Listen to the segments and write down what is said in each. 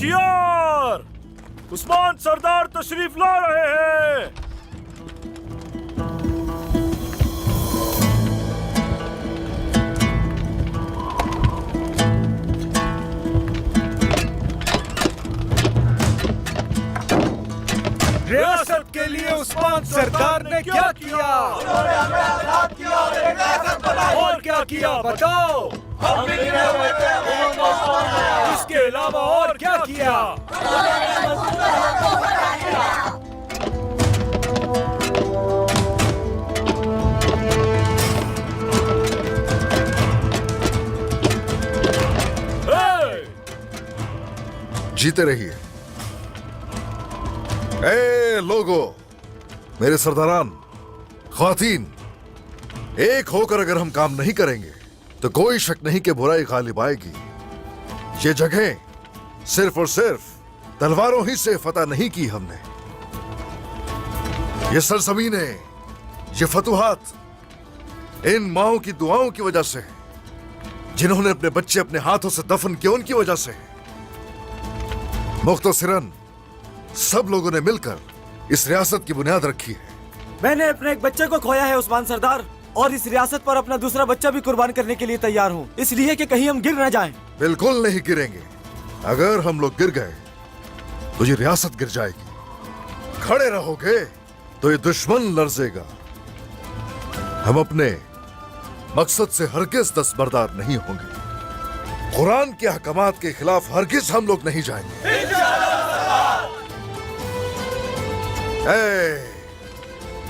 होशियार, उस्मान सरदार तशरीफ ला रहे हैं। रियासत के लिए उस्मान सरदार ने क्या किया? उन्होंने हमें आजाद किया और एक रियासत बनाई। और क्या किया बताओ? हम बिखरे हुए थे, उम्मत को उस्मान बनाया। इसके अलावा और क्या किया? जीते रहिए। ए लोगो, मेरे सरदारान, ख्वातीन, एक होकर अगर हम काम नहीं करेंगे तो कोई शक नहीं कि बुराई गालिब आएगी। ये जगह सिर्फ और सिर्फ तलवारों ही से फतह नहीं की हमने। ये सरजमीनें, ये फतुहात इन माओं की दुआओं की वजह से है, जिन्होंने अपने बच्चे अपने हाथों से दफन किए उनकी वजह से है। मुख्तसरन सब लोगों ने मिलकर इस रियासत की बुनियाद रखी है। मैंने अपने एक बच्चे को खोया है उस्मान सरदार, और इस रियासत पर अपना दूसरा बच्चा भी कुर्बान करने के लिए तैयार हूँ, इसलिए कि कहीं हम गिर न जाएं। बिल्कुल नहीं गिरेंगे। अगर हम लोग गिर गए तो ये रियासत गिर जाएगी। खड़े रहोगे तो ये दुश्मन लर्जेगा। हम अपने मकसद से हरगिज दस्तबरदार नहीं होंगे। कुरान के अहकामात के खिलाफ हरगिज हम लोग नहीं जाएंगे।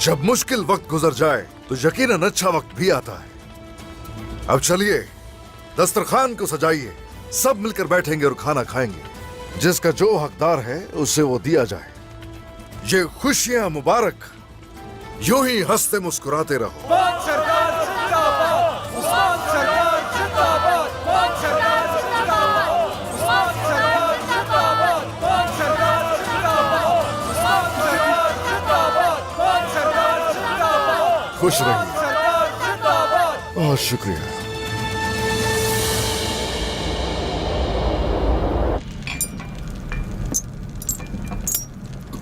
जब मुश्किल वक्त गुजर जाए तो यकीनन अच्छा वक्त भी आता है। अब चलिए दस्तरखान को सजाइए, सब मिलकर बैठेंगे और खाना खाएंगे। जिसका जो हकदार है उसे वो दिया जाए। ये खुशियां मुबारक, यूं ही हंसते मुस्कुराते रहो। उस्मान सरदार जिंदाबाद! उस्मान सरदार जिंदाबाद! उस्मान सरदार जिंदाबाद! उस्मान सरदार जिंदाबाद! उस्मान सरदार जिंदाबाद! उस्मान सरदार जिंदाबाद! उस्मान सरदार जिंदाबाद! खुश रहिए। सरदार जिंदाबाद! बहुत शुक्रिया।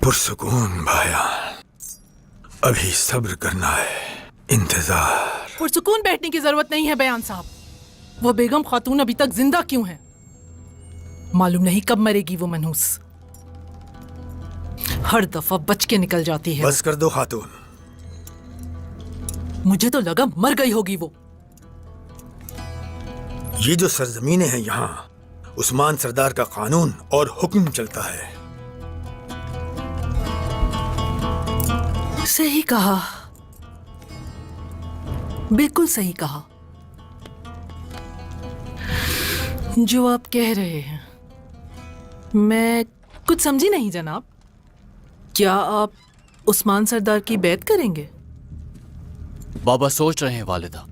पुरसुकून भाया, अभी सब्र करना है, इंतजार। पुरसुकून बैठने की जरूरत नहीं है बयान साहब। वो बेगम खातून अभी तक जिंदा क्यों है? मालूम नहीं कब मरेगी वो मनहूस। हर दफा बच के निकल जाती है। बस कर दो खातून। मुझे तो लगा मर गई होगी वो। ये जो सरजमीनें हैं यहाँ, उस्मान सरदार का कानून और हुक्म चलता है। सही कहा, बिल्कुल सही कहा। जो आप कह रहे हैं मैं कुछ समझी नहीं जनाब। क्या आप उस्मान सरदार की बैत करेंगे? बाबा सोच रहे हैं वालिदा।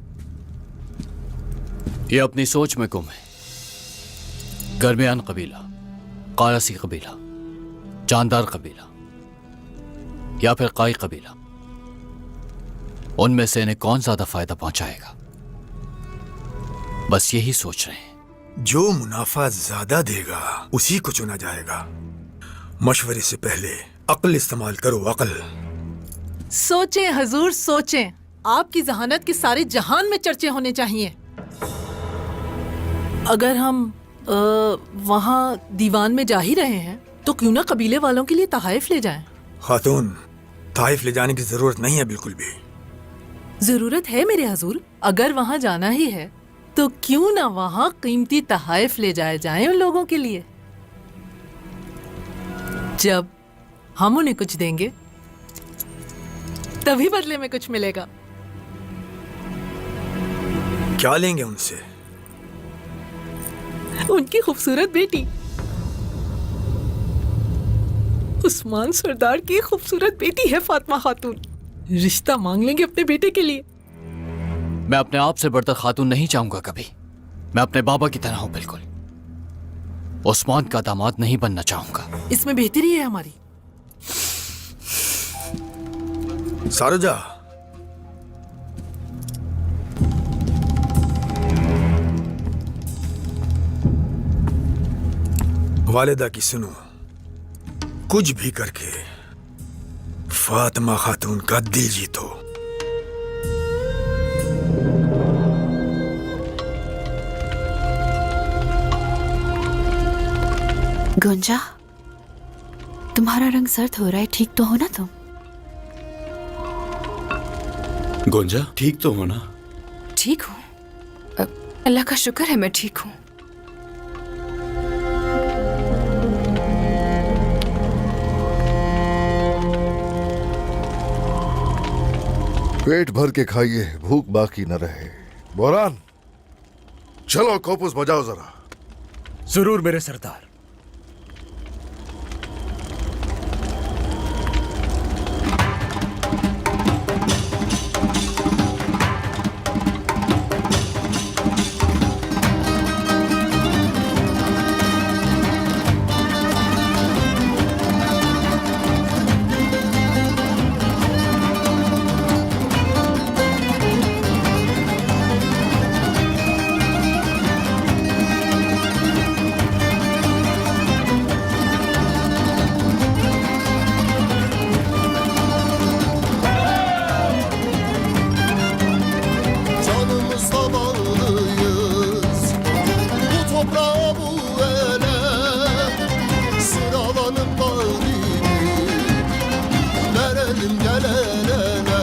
ये अपनी सोच में गुम है। गर्मियान कबीला, कायसी कबीला, जानदार कबीला या फिर काई कबीला, उनमें से इन्हें कौन ज्यादा फायदा पहुंचाएगा, बस यही सोच रहे हैं। जो मुनाफा ज्यादा देगा उसी को चुना जाएगा। मशवरे से पहले अक्ल इस्तेमाल करो, अक्ल। सोचें हजूर, सोचें। आपकी जहानत के सारे जहान में चर्चे होने चाहिए। अगर हम वहाँ दीवान में जा ही रहे हैं तो क्यों ना कबीले वालों के लिए तहाइफ ले जाएं। खातून, ताइफ ले जाने की जरूरत नहीं है बिल्कुल भी। जरूरत है मेरे हजूर। अगर वहाँ जाना ही है तो क्यों ना वहाँ कीमती तहाइफ ले जाए जाएं उन लोगों के लिए। जब हम उन्हें कुछ देंगे तभी बदले में कुछ मिलेगा। क्या लेंगे उनसे? उनकी खूबसूरत बेटी, उस्मान सरदार की खूबसूरत बेटी है फातिमा खातून। रिश्ता मांग लेंगे अपने बेटे के लिए। मैं अपने आप से बढ़कर खातून नहीं चाहूंगा कभी। मैं अपने बाबा की तरह हूं बिल्कुल। उस्मान का दामाद नहीं बनना चाहूंगा। इसमें बेहतरी है हमारी। सारुजा, वालिदा की सुनो, कुछ भी करके फातिमा खातून का दिल जीतो। गुंजा, तुम्हारा रंग सर्द हो रहा है, ठीक तो हो ना तुम? गुंजा, ठीक तो हो ना? ठीक हूँ, अल्लाह का शुक्र है मैं ठीक हूँ। पेट भर के खाइए, भूख बाकी न रहे। बोरान, चलो कोपुस बजाओ जरा। जरूर मेरे सरदार। Canımızla bağlıyız bu toprağa bu ele, sıralanıp bağlıyız verelim gel el ele.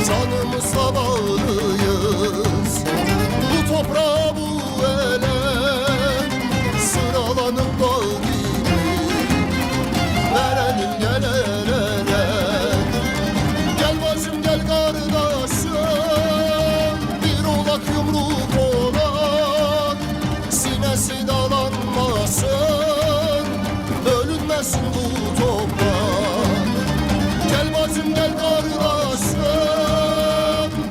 Canımızla bağlıyız bu toprağa bu ele, sıralanıp bağlıyız verelim gel el ele. Gel bacım gel kardeşim, bir olak yumruk olak, sinesi dalanmasın, bölünmesin bu toprak. Gel bacım gel kardeşim,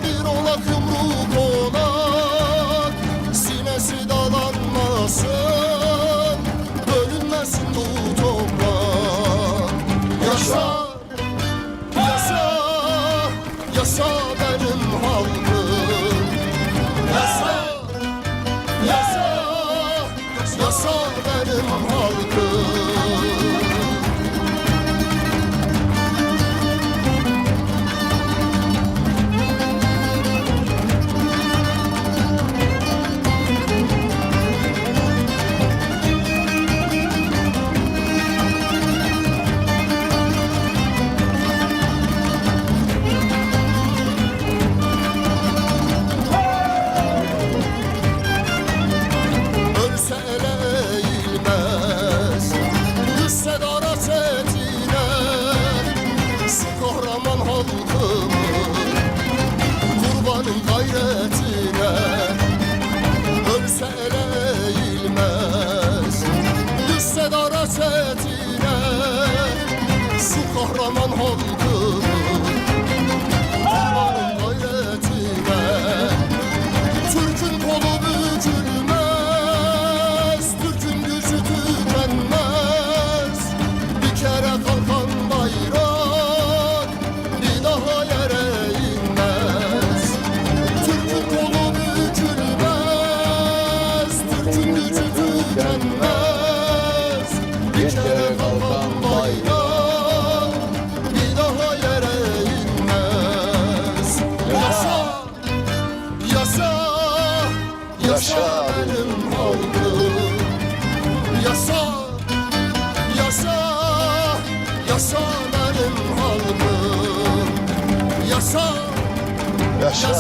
bir olak yumruk olak, sinesi dalanmasın, bölünmesin bu toprak. Yaşa, yaşa, yaşa benim halkım. Yaşa, yaşa, yaşa benim halkım. Ölse ele eğilmez, düşse dara çetine, şu kahraman halkımın kurbanın gayretine. Ölse ele eğilmez, düşse dara çetine, şu kahraman halkımın kurbanın gayretine. Türk'ün kolu bükülmez, Türk'ün gücü tükenmez. Bir kere kalkan bayrak bir daha yere inmez. Türk'ün kolu bükülmez, Türk'ün gücü tükenmez. Bir kere kalkan bayrak bir daha yere inmez. Yaşa, yaşa, yaşa benim halkım. Yaşa, yaşa, yaşa benim halkım. Yaşa, yaşa,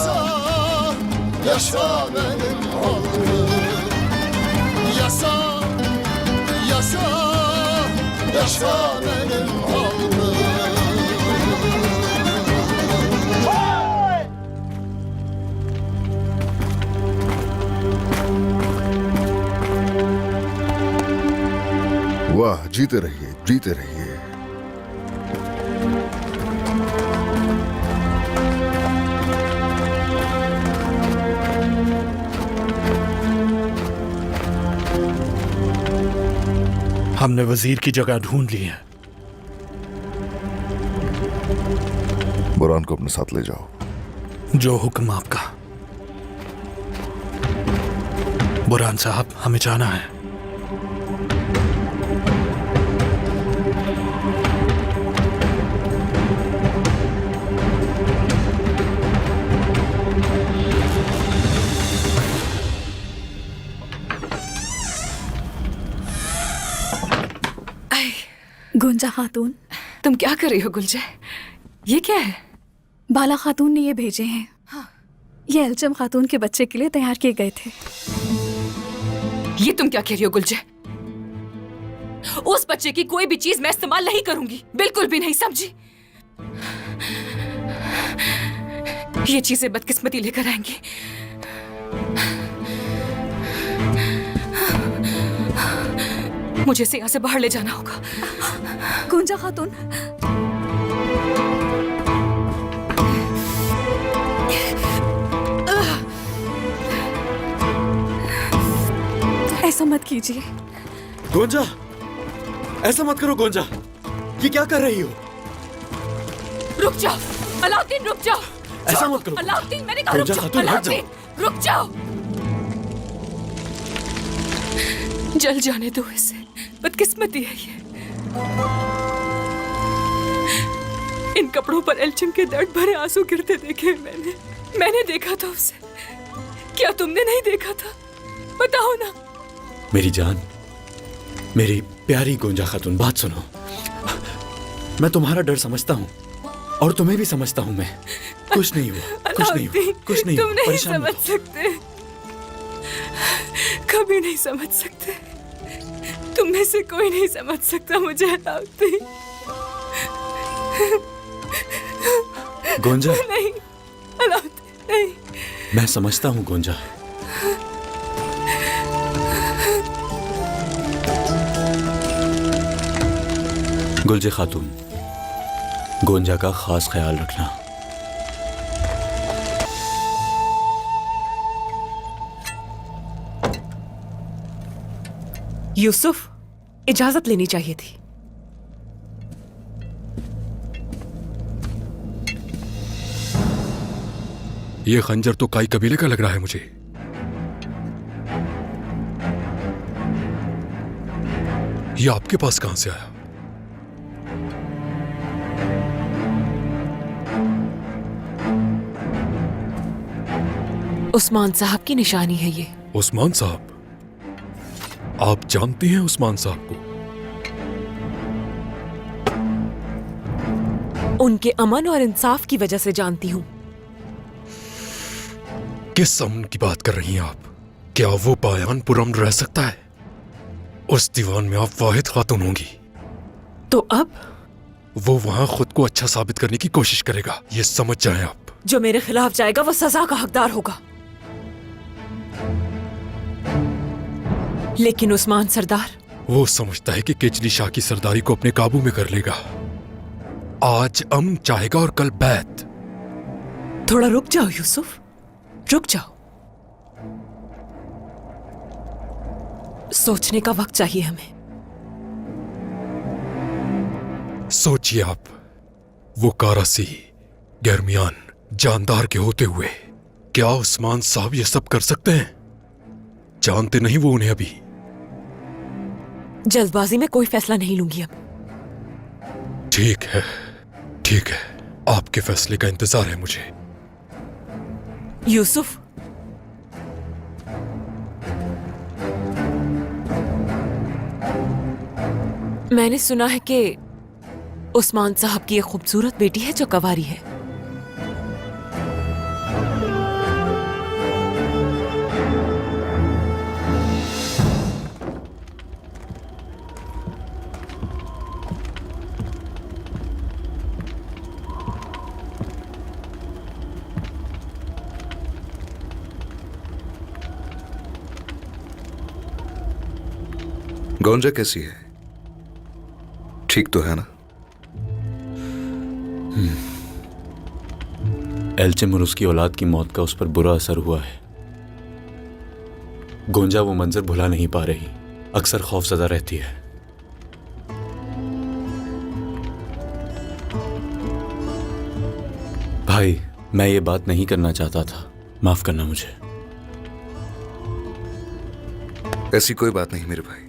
yaşa benim halkım. Yaşa, yaşa, yaşa benim halkım. वाह, जीते रहिए, जीते रहिए। हमने वजीर की जगह ढूंढ ली है। बुरान को अपने साथ ले जाओ। जो हुक्म आपका। बुरहान साहब, हमें जाना है। गोंजा खातून। तुम क्या कर रही हो गुलजय? ये क्या है? बाला खातून ने ये भेजे हैं। ये एलचम खातून के बच्चे के लिए तैयार किए गए थे। ये तुम क्या कह रही हो गुलजय? उस बच्चे की कोई भी चीज मैं इस्तेमाल नहीं करूंगी, बिल्कुल भी नहीं, समझी? ये चीजें बदकिस्मती लेकर आएंगी। मुझे इसे यहाँ से बाहर ले जाना होगा। गोंजा खातून, ऐसा मत कीजिए। गोंजा, ऐसा मत करो गोंजा, ये क्या कर रही हो? रुक जाओ अलाउद्दीन, रुक जाओ। ऐसा मत करो अलाउद्दीन, मैंने कहा रुक गोंजा जाओ। खातून, हट जाओ। अलाउद्दीन, रुक जाओ। जल जाने दो इसे, बदकिस्मती है ये। इन कपड़ों पर एल्चिम के दर्द भरे आंसू गिरते देखे मैंने देखा था उसे। क्या तुमने नहीं देखा था? बताओ ना। मेरी जान, मेरी प्यारी गोंजा खातून, बात सुनो। मैं तुम्हारा डर समझता हूँ और तुम्हें भी समझता हूँ मैं। कुछ नहीं हुआ, कुछ नहीं हुआ, कुछ नहीं तुम हुआ, नहीं परेशान समझ मत सकते, कभी नहीं समझ सकते। तुम में से कोई नहीं समझ सकता मुझे अलाउद्दीन। हो। गोंजा, नहीं अलाउद्दीन, नहीं। मैं समझता हूँ गोंजा। गुलजे खातून, गोंजा का खास ख्याल रखना। यूसुफ, इजाजत लेनी चाहिए थी। ये खंजर तो काई कबीले का लग रहा है मुझे। ये आपके पास कहां से आया? उस्मान साहब की निशानी है ये। उस्मान साहब? आप जानती हैं उस्मान साहब को? उनके अमन और इंसाफ की वजह से जानती हूँ। किस अमन की बात कर रही हैं आप? क्या वो बायान पुरअमन रह सकता है? उस दीवान में आप वाहिद खातून होंगी। तो अब वो वहां खुद को अच्छा साबित करने की कोशिश करेगा, ये समझ जाएं आप। जो मेरे खिलाफ जाएगा वो सजा का हकदार होगा। लेकिन उस्मान सरदार, वो समझता है कि केचली शाह की सरदारी को अपने काबू में कर लेगा। आज अमन चाहेगा और कल बैत। थोड़ा रुक जाओ यूसुफ, रुक जाओ। सोचने का वक्त चाहिए हमें। सोचिए आप, वो कारासी, गैरमियान, जानदार के होते हुए क्या उस्मान साहब ये सब कर सकते हैं? जानते नहीं वो उन्हें अभी। जल्दबाजी में कोई फैसला नहीं लूंगी अब। ठीक है, ठीक है, आपके फैसले का इंतजार है मुझे। यूसुफ, मैंने सुना है कि उस्मान साहब की एक खूबसूरत बेटी है जो कवारी है। गोंजा कैसी है? ठीक तो है ना? एल्चिम और उसकी औलाद की मौत का उस पर बुरा असर हुआ है। गोंजा वो मंजर भुला नहीं पा रही, अक्सर खौफजदा रहती है। भाई, मैं ये बात नहीं करना चाहता था, माफ करना मुझे। ऐसी कोई बात नहीं मेरे भाई।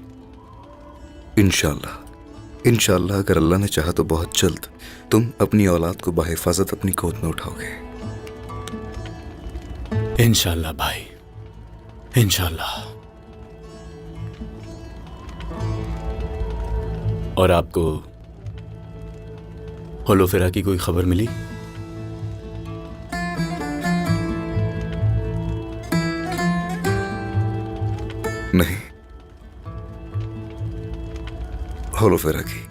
इंशाअल्लाह, इंशाअल्लाह अगर अल्लाह ने चाहा तो बहुत जल्द तुम अपनी औलाद को बाहिफाजत अपनी गोद में उठाओगे। इंशाअल्लाह भाई, इंशाअल्लाह। और आपको होलोफेरा की कोई खबर मिली? नहीं, होलोफेरा की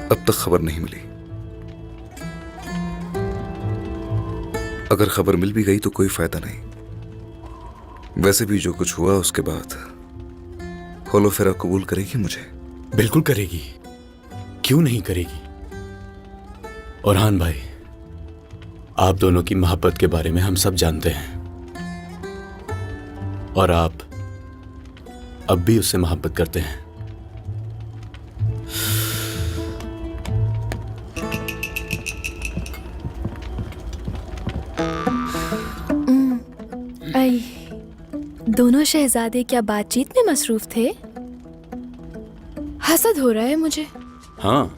अब तक खबर नहीं मिली। अगर खबर मिल भी गई तो कोई फायदा नहीं। वैसे भी जो कुछ हुआ उसके बाद होलोफेरा कबूल करेगी मुझे? बिल्कुल करेगी, क्यों नहीं करेगी। ओरहान भाई, आप दोनों की मोहब्बत के बारे में हम सब जानते हैं और आप अब भी उससे मोहब्बत करते हैं। आई, दोनों शहजादे क्या बातचीत में मसरूफ थे? हसद हो रहा है मुझे। हाँ,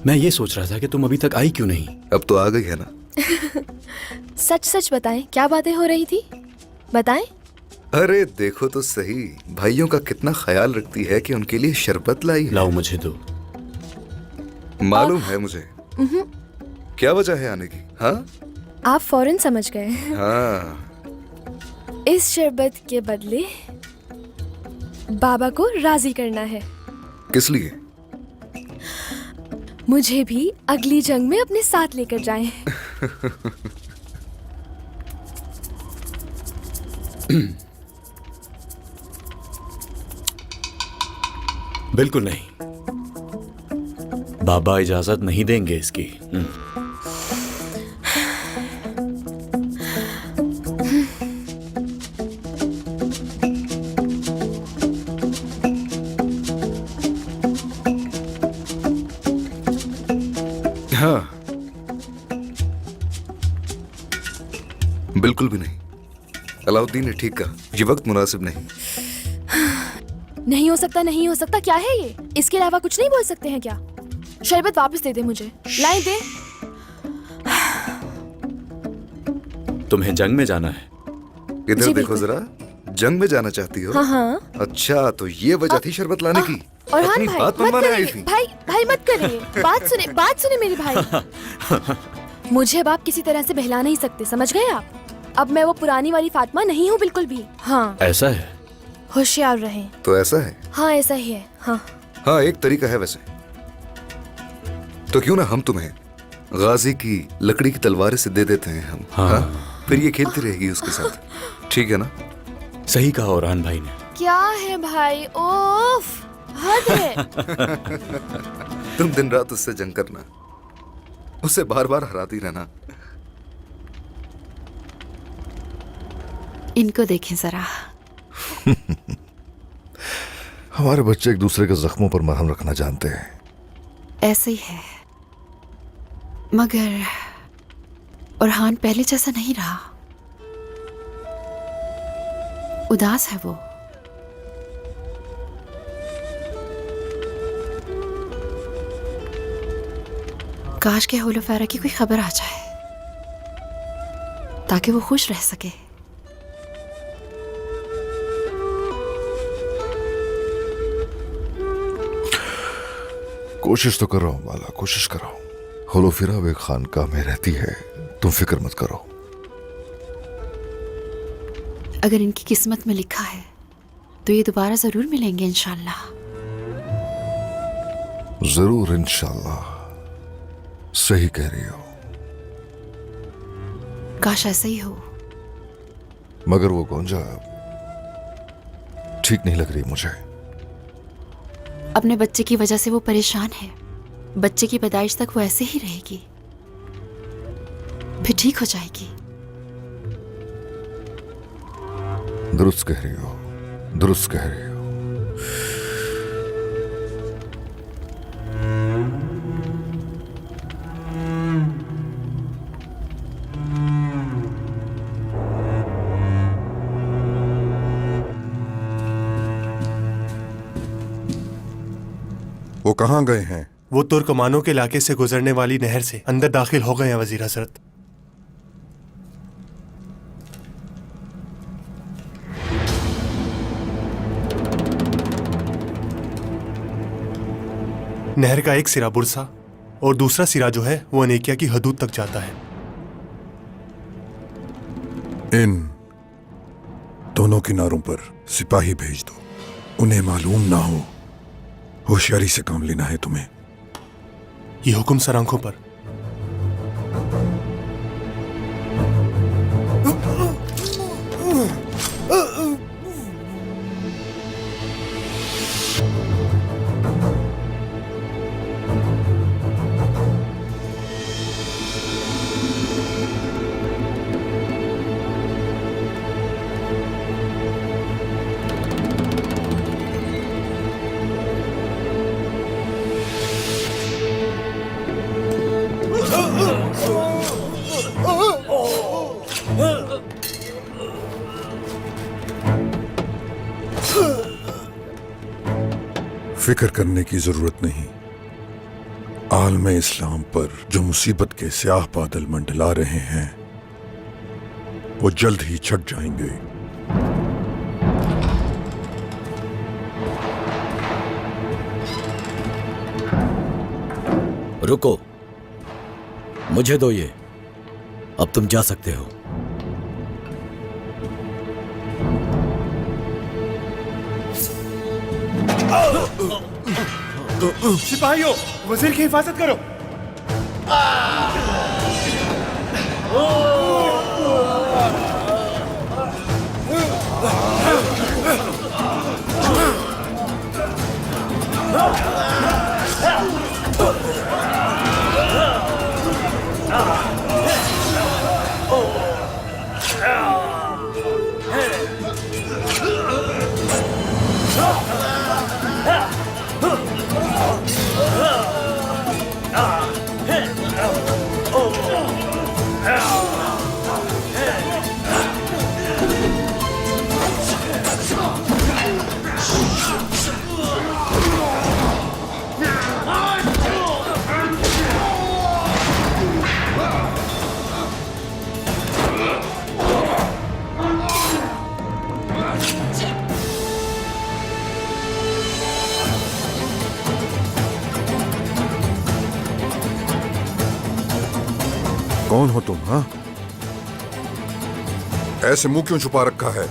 मैं ये सोच रहा था कि तुम अभी तक आई क्यों नहीं। अब तो आ गई है ना। सच सच बताएं, क्या बातें हो रही थी? बताएं। अरे देखो तो सही, भाइयों का कितना ख्याल रखती है कि उनके लिए शरबत लाई है। लाओ मुझे दो। मालूम है मुझे। क्या वजह है आने की? हाँ, आप फौरन समझ गए। हाँ, इस शरबत के बदले बाबा को राजी करना है। किस लिए? मुझे भी अगली जंग में अपने साथ लेकर जाएं। बिल्कुल नहीं, बाबा इजाजत नहीं देंगे इसकी। हाँ, बिल्कुल भी नहीं। अलाउद्दीन ने ठीक कहा, ये वक्त मुनासिब नहीं। नहीं हो सकता, नहीं हो सकता, क्या है ये? इसके अलावा कुछ नहीं बोल सकते हैं क्या? शरबत वापस दे दे मुझे, लाएं दे। तुम्हें जंग में जाना है? इधर देखो जरा, जंग में जाना चाहती हो? हाँ हाँ। अच्छा, तो ये वजह थी शरबत लाने की? और अपनी भाई बात मत मनवाने आई करिए, थी? भाई भाई मत करिए, बात सुने मेरे भाई। मुझे अब आप किसी तरह से बहला नहीं सकते, समझ गए आप? अब मैं वो पुरानी वाली फातिमा नहीं हूँ बिल्कुल भी। हाँ, ऐसा है? होशियार रहें। तो ऐसा है? हाँ ऐसा ही है। हाँ हाँ, एक तरीका है वैसे। तो क्यों ना हम तुम्हें गाजी की लकड़ी की तलवार से दे देते हैं हम। हाँ। फिर ये खेलती रहेगी उसके साथ, ठीक है ना? सही कहा ओरहान भाई ने। क्या है भाई, ओफ, हद है। तुम दिन रात उससे जंग करना, उसे बार बार हराती रहना। इनको देखें जरा। हमारे बच्चे एक दूसरे के जख्मों पर मरहम रखना जानते हैं। ऐसे ही है, मगर ओरहान पहले जैसा नहीं रहा। उदास है वो। काश के होलोफेरा की कोई खबर आ जाए ताकि वो खुश रह सके। कोशिश तो कर रहा हूँ माला, कोशिश कर रहा हूँ। होलोफेरा वे खानकाह में रहती है, तुम फिक्र मत करो। अगर इनकी किस्मत में लिखा है तो ये दोबारा जरूर मिलेंगे इंशाल्लाह। जरूर इंशाल्लाह, सही कह रही हो। काश ऐसा ही हो। मगर वो गोंजा ठीक नहीं लग रही मुझे। अपने बच्चे की वजह से वो परेशान है। बच्चे की पैदाइश तक वो ऐसे ही रहेगी, फिर ठीक हो जाएगी। दुरुस्त कह रही हो, दुरुस्त कह रही हो। वो कहाँ गए हैं? वो तुर्कमानों के इलाके से गुजरने वाली नहर से अंदर दाखिल हो गए हैं वजीर हजरत। नहर का एक सिरा बुरसा और दूसरा सिरा जो है वो अनेकिया की हदूद तक जाता है। इन दोनों किनारों पर सिपाही भेज दो, उन्हें मालूम ना हो। होशियारी से काम लेना है तुम्हें। ये हुक्म सर आंखों पर। फिक्र करने की जरूरत नहीं। आलम इस्लाम पर जो मुसीबत के स्याह बादल मंडला रहे हैं वो जल्द ही छट जाएंगे। रुको, मुझे दो ये। अब तुम जा सकते हो। सिपाहियों, वजीर की हिफाजत करो। कौन हो तुम? हाँ, ऐसे मुंह क्यों छुपा रखा है?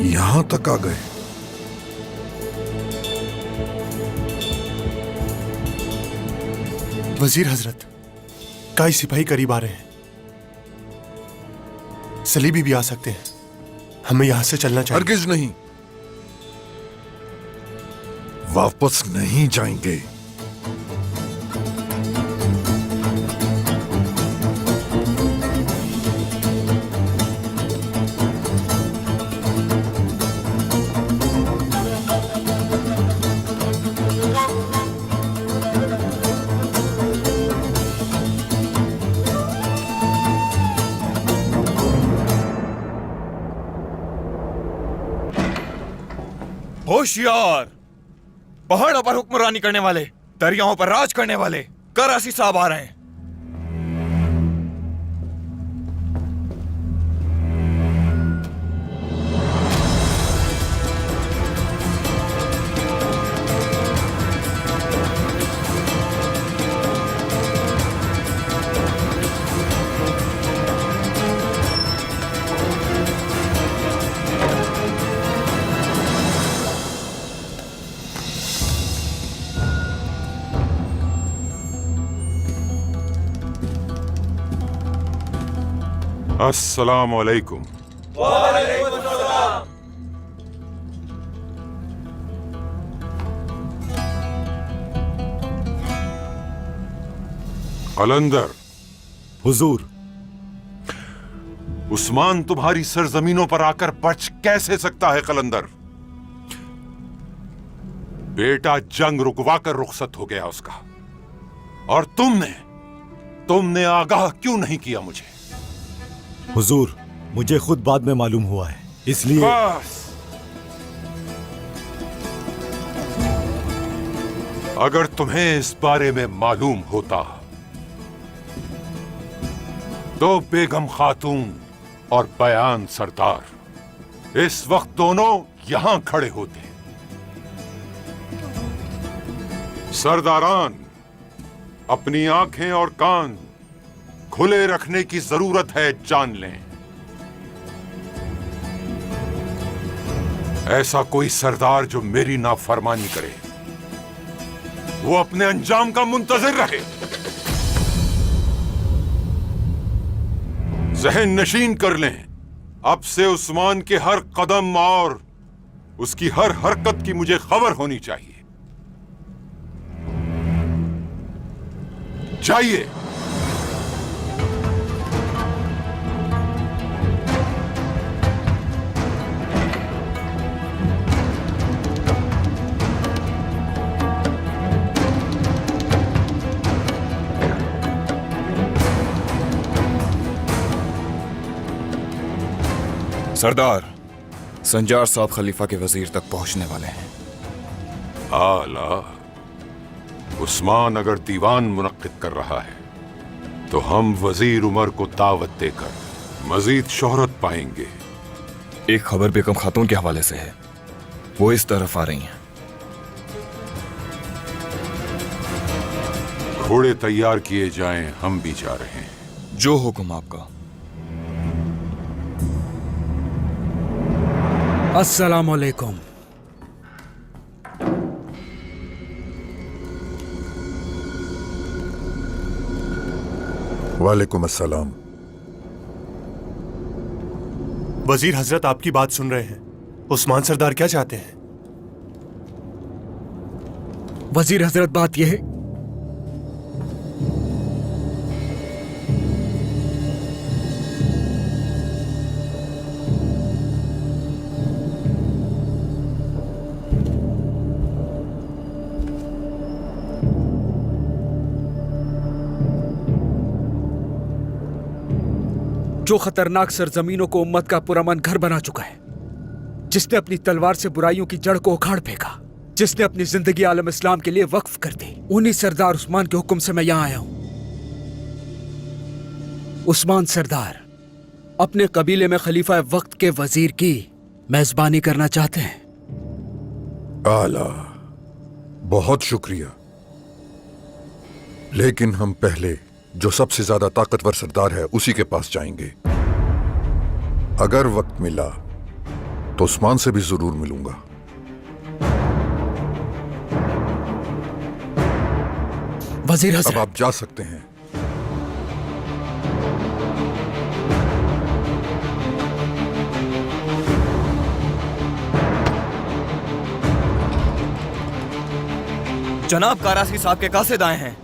यहां तक आ गए। वजीर हजरत, कई सिपाही करीब आ रहे हैं। सलीबी भी आ सकते हैं। हमें यहां से चलना चाहिए। हरगिज नहीं, वापस नहीं जाएंगे। होशियार, पहाड़ों पर हुक्मरानी करने वाले, दरियाओं पर राज करने वाले करासी साहब आ रहे हैं। अस्सलाम वालेकुम। कलंदर। हुजूर। उस्मान तुम्हारी सरजमीनों पर आकर बच कैसे सकता है कलंदर? बेटा जंग रुकवाकर रुखसत हो गया उसका, और तुमने आगाह क्यों नहीं किया मुझे? हुजूर, मुझे खुद बाद में मालूम हुआ है, इसलिए बस अगर तुम्हें इस बारे में मालूम होता तो बेगम खातून और बयान सरदार इस वक्त दोनों यहां खड़े होते। सरदारान, अपनी आंखें और कान खुले रखने की जरूरत है, जान लें। ऐसा कोई सरदार जो मेरी नाफरमानी करे वो अपने अंजाम का मुंतजिर रहे। जहन नशीन कर लें, अब से उस्मान के हर कदम और उसकी हर हरकत की मुझे खबर होनी चाहिए। चाहिए। सरदार, संजार साहब खलीफा के वजीर तक पहुंचने वाले हैं। आला, उस्मान अगर दीवान मुनक्किद कर रहा है तो हम वजीर उमर को दावत देकर मजीद शोहरत पाएंगे। एक खबर बेगम खातून के हवाले से है, वो इस तरफ आ रही हैं। घोड़े तैयार किए जाएं, हम भी जा रहे हैं। जो हुक्म आपका। अस्सलामुअलैकुम। वालेकुम अस्सलाम। वजीर हजरत आपकी बात सुन रहे हैं। उस्मान सरदार क्या चाहते हैं? वजीर हजरत, बात यह है, जो खतरनाक सरजमीनों को उम्मत का पुरअमन घर बना चुका है, जिसने अपनी तलवार से बुराइयों की जड़ को उखाड़ फेंका, जिसने अपनी जिंदगी आलम इस्लाम के लिए वक्फ कर दी, उन्हीं सरदार उस्मान के हुक्म से मैं यहां आया हूं। उस्मान सरदार अपने कबीले में खलीफा वक्त के वजीर की मेजबानी करना चाहते हैं। आला, बहुत शुक्रिया, लेकिन हम पहले जो सबसे ज्यादा ताकतवर सरदार है उसी के पास जाएंगे। अगर वक्त मिला तो उस्मान से भी जरूर मिलूंगा। वजीर हजरत, अब आप जा सकते हैं। जनाब, कारासी साहब के कासिद आए हैं।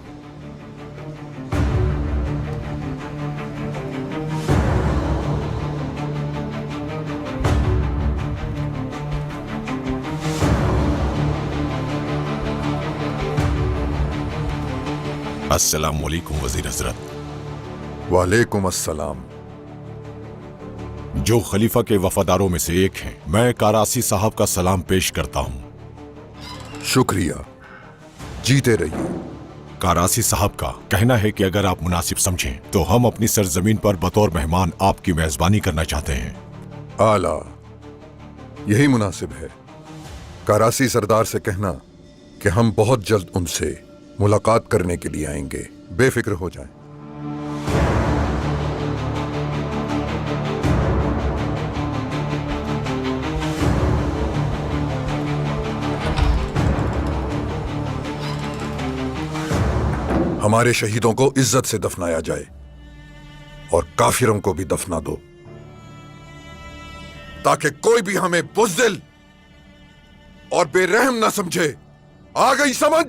अस्सलाम वालेकुम वजीर हजरत। वालेकुम अस्सलाम। जो खलीफा के वफादारों में से एक हैं, मैं कारासी साहब का सलाम पेश करता हूं। शुक्रिया, जीते रहिए। कारासी साहब का कहना है कि अगर आप मुनासिब समझें तो हम अपनी सरजमीन पर बतौर मेहमान आपकी मेजबानी करना चाहते हैं। आला, यही मुनासिब है। कारासी सरदार से कहना कि हम बहुत जल्द उनसे मुलाकात करने के लिए आएंगे, बेफिक्र हो जाएं। हमारे शहीदों को इज्जत से दफनाया जाए और काफिरों को भी दफना दो, ताकि कोई भी हमें बुज़दिल और बेरहम ना समझे। आ गई समझ?